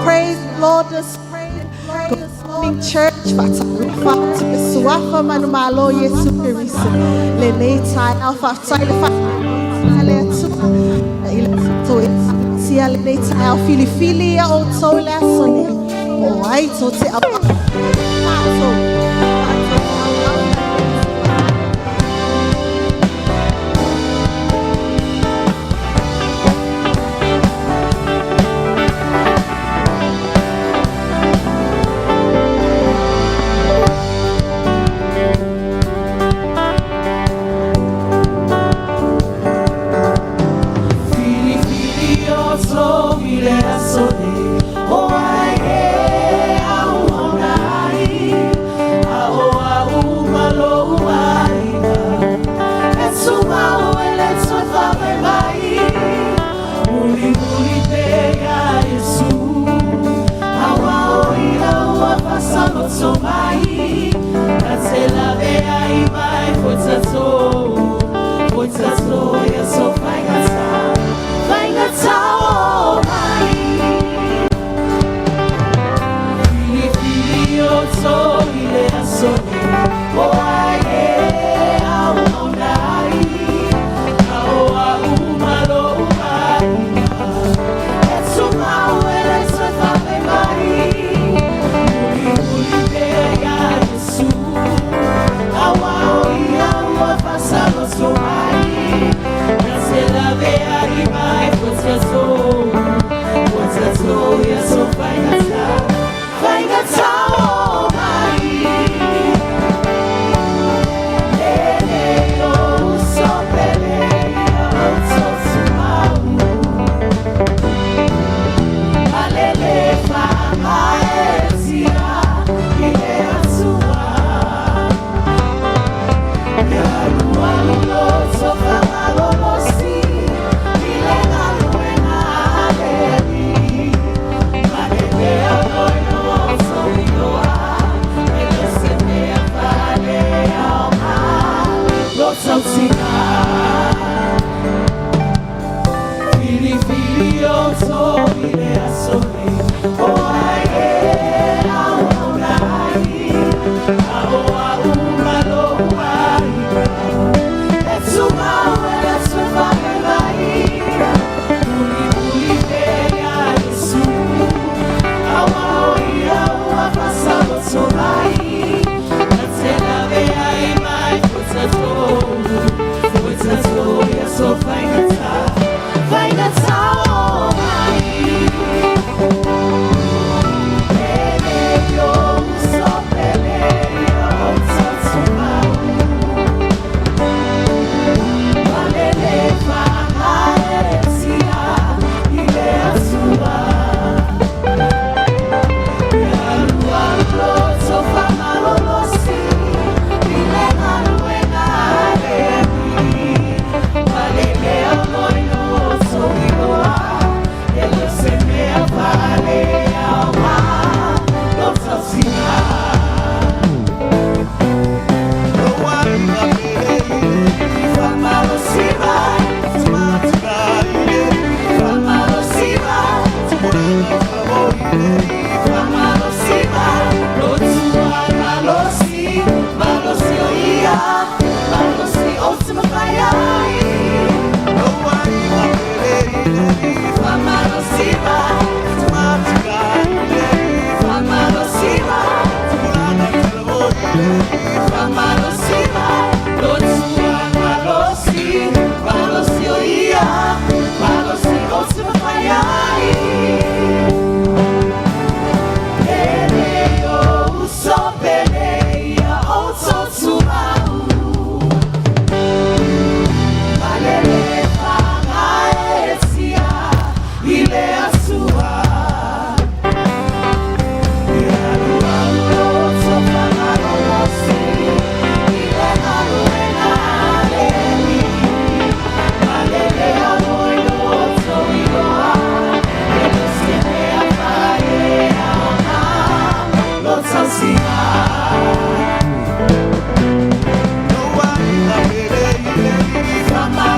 Praise the Lord this morning, church. Suafa manumalo Yesu Kristo. Leneta alpha silent sia leneta al fili o tola sone. Oh, I told Siumu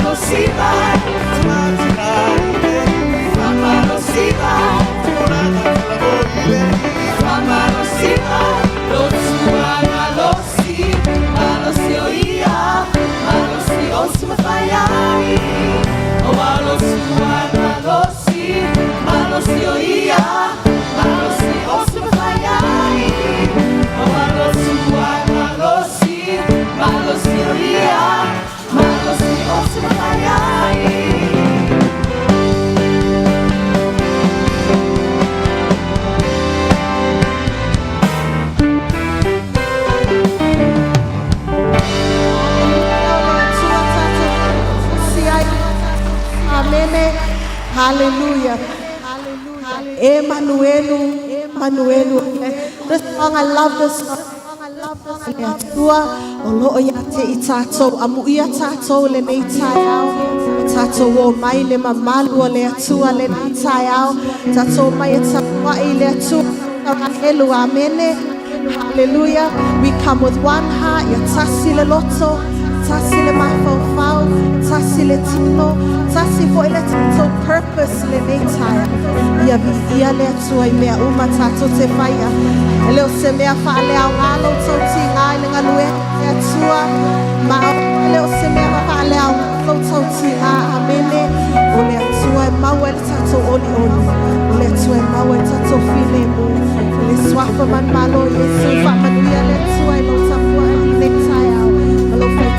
06.07.2025. Hallelujah. Emmanuelu. This song, I love this song. Olo ya te itato amu ia tato le nei taiao tato wo mai le mamalu le atua le nei taiao tato mai tawa ile atua elu amene. Hallelujah. We come with one heart. Ya tasi le loto, tasi le mafau, tasi le tino, tasi fo ile tito purpose le nei taiao. Ya vi ia le atua I mea uma tato te faya. Leo se mea fa'ale au ngalo tauti ngai le ngalue le atua. Ma leo se mea fa'ale au ngalo tauti ngā amene. O le atua e maua le tato oli. O le atua e maua le tato fine mo. Le swafa man malo Yesu fa manuia le atua e lo tapua I le tai au. Malo fai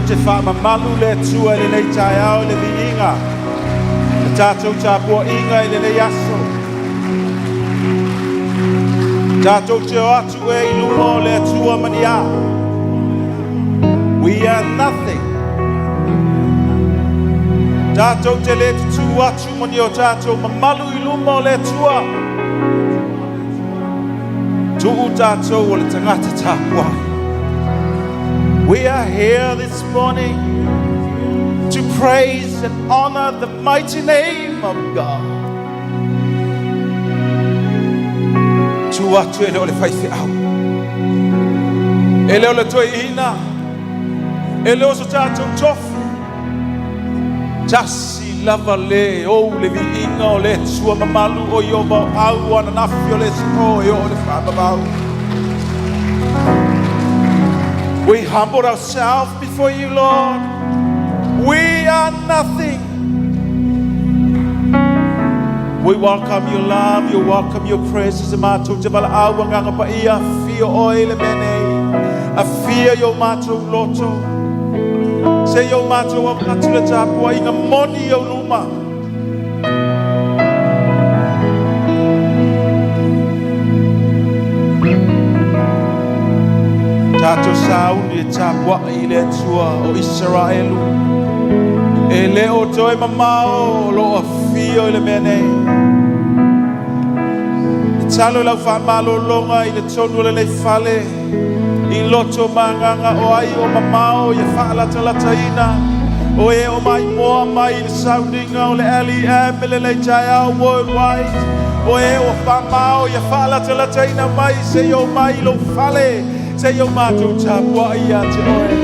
te whamamalu le tua le nei tai au le viinga. Le tātou tāpua inga i le nei aso. Tātou te o atu e i lumo le tua mani a. We are nothing. Tātou te le tu atu mani o tātou mamalu i lumo le tua. Tu'u tātou o le tangata tāpua. We are here this morning to praise and honor the mighty name of God. Tu atu ele o le whaifi au. Ele o le toi ina. Ele o so tātou tofu. Tasi lava le o le vi inga o le tua mamalu o i o mau au ana nafi o le siko i o le whamabau. We humble ourselves before you, Lord. We are nothing. We welcome your love, you welcome your praises. Mato te bala awa nganga pa ia fia oile mene. A fia yo mato loto. Se yo mato wa katula tapua inga moni yo luma. Tato sauni e tapua i le tua o Israelu. E le o toi mamao lo a fio i le mene. I talo lau whamalo longa i le tonu le fale. I loto manganga o ai o mamao i whaalata lataina. O e o mai moa mai i le soundinga o le LEM le le taiao worldwide. O e o whamao i whaalata lataina mai se o mai lo fale. Se yo matou tapua i a te oe.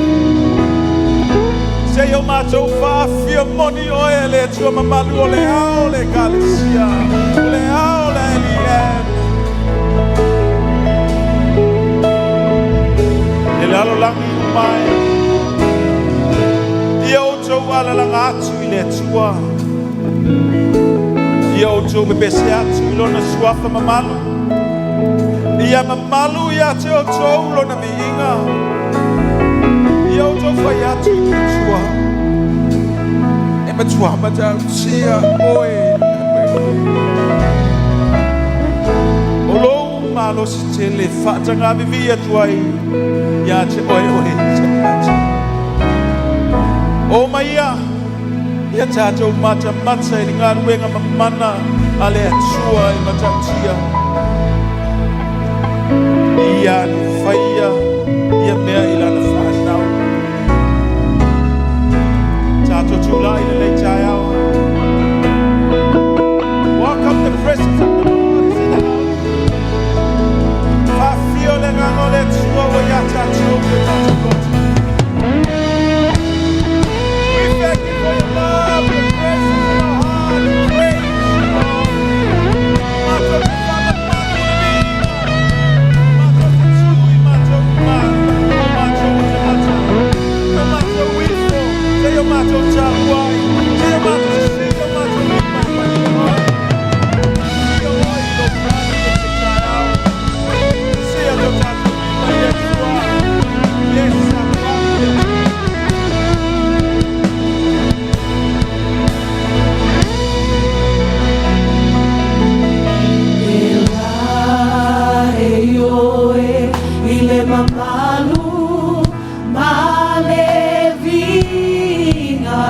Se yo matou whaafia moni oe le tua mamalu o le ao le kalesia. O le ao le LEM. E le alo langi umai. Ia outou ala langa atu i le tua. Ia outou bebese atu i lona suafa mamalu. Ia mamalu ia te o tau lona miinga. Ia o tau whai atu i te tua. E matua matau tia oe. O lou malo si te le whaatanga vivi atuai. Ia te oe oe te mata. O maia. Ia tātou mata mata i ngā ruenga mamana. Ale atua i matau tia. Ia ni whaia, ia mea i lana whanau. Tātou tūla i le leitai au. Welcome the presence of the Lord is in the house. Whawhio le ngango le tua o ia tātou le tātou kota. We thank you for your love, your presence in our heart, your praise, Lord. Mātou te whamamanu le miinga.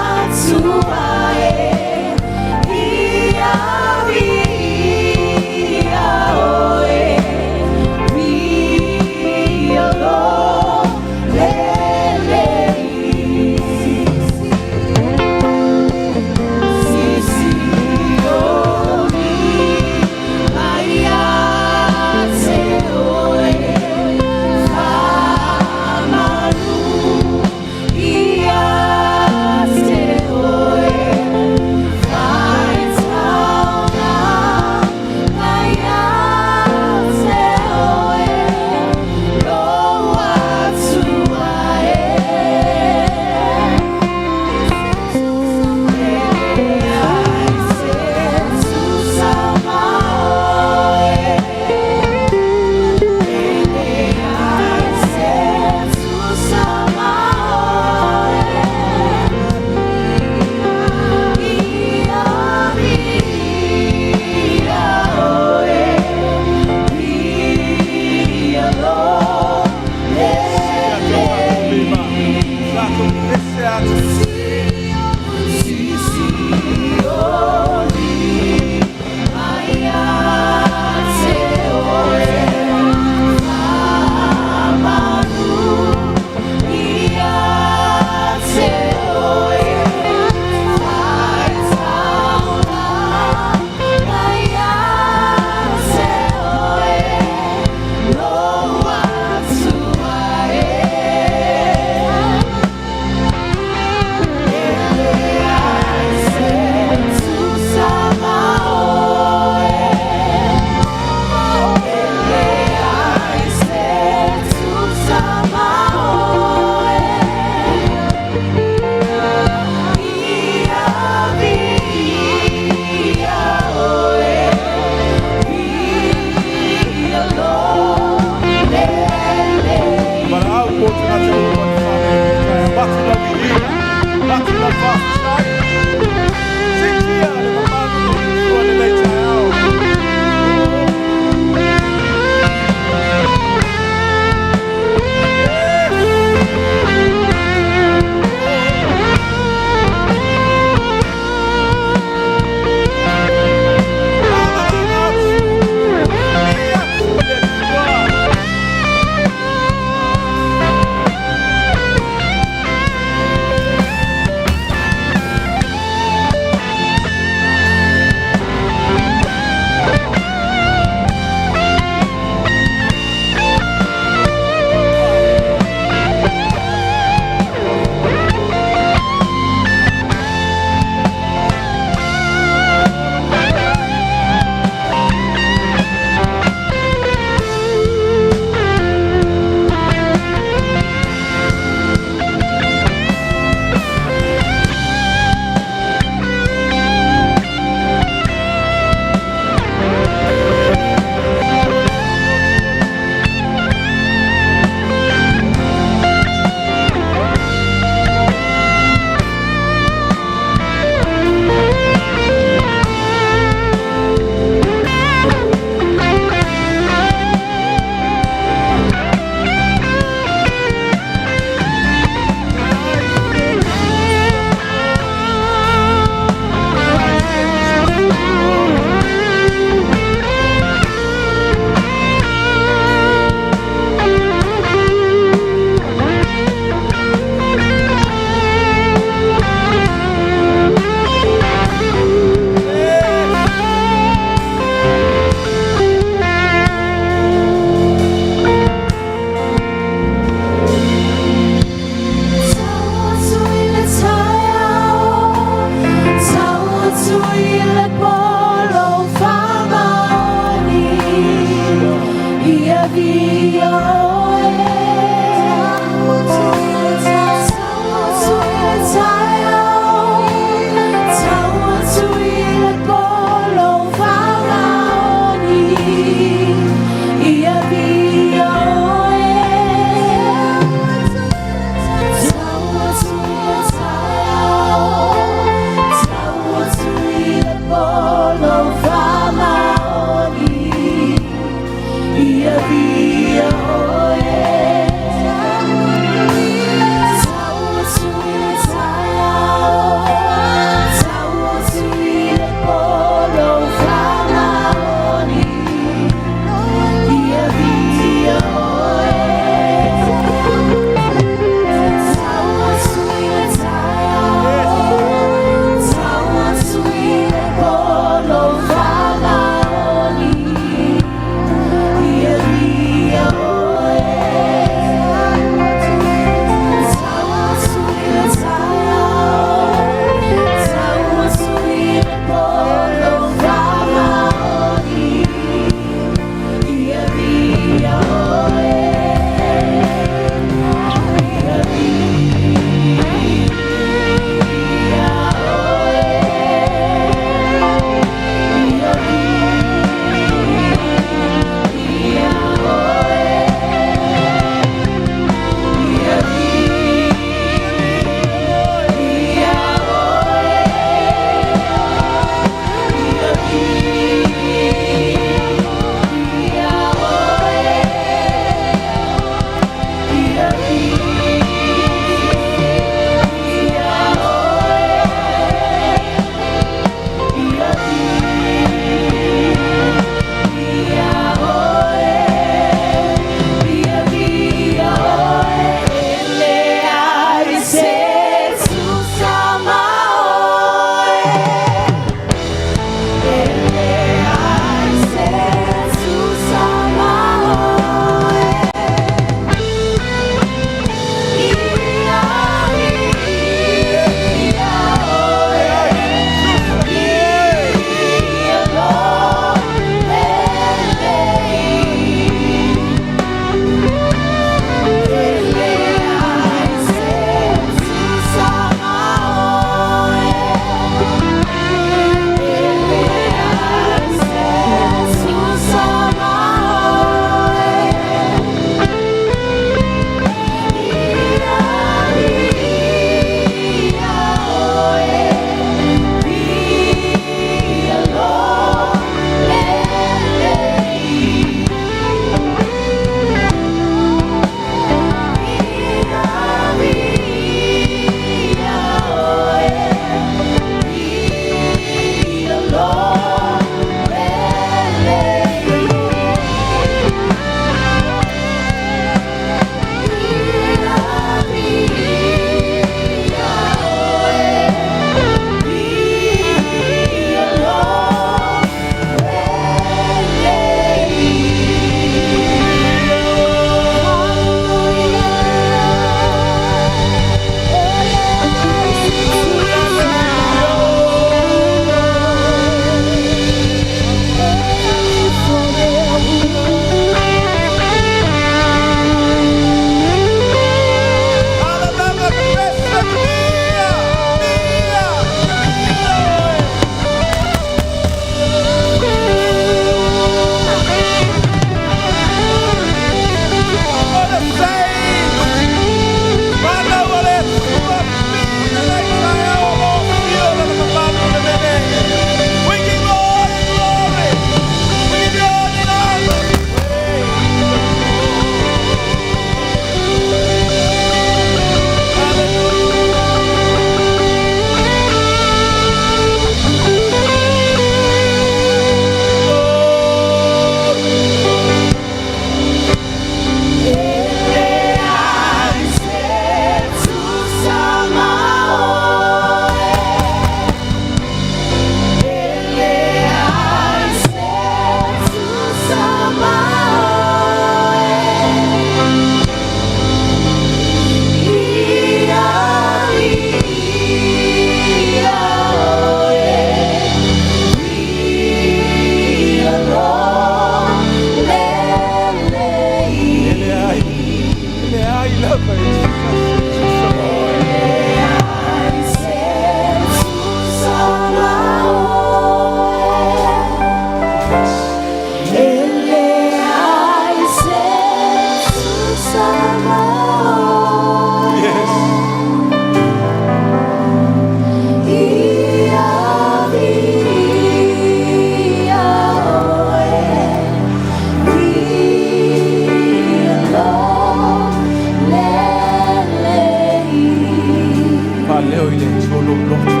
leo ile tolo loto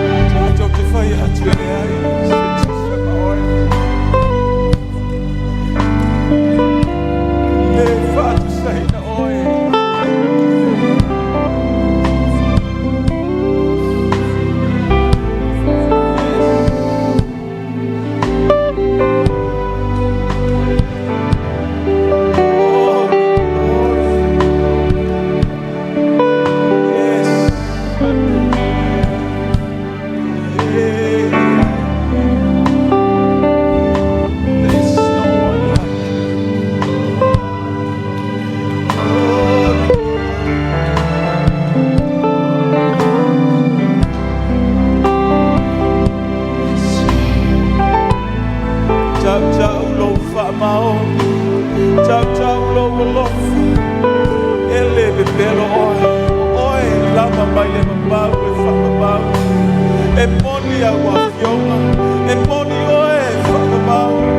le tato te fai atu ele ai se sema oi le fatu sai na oi e moni a wafionga, e moni oe whakabau.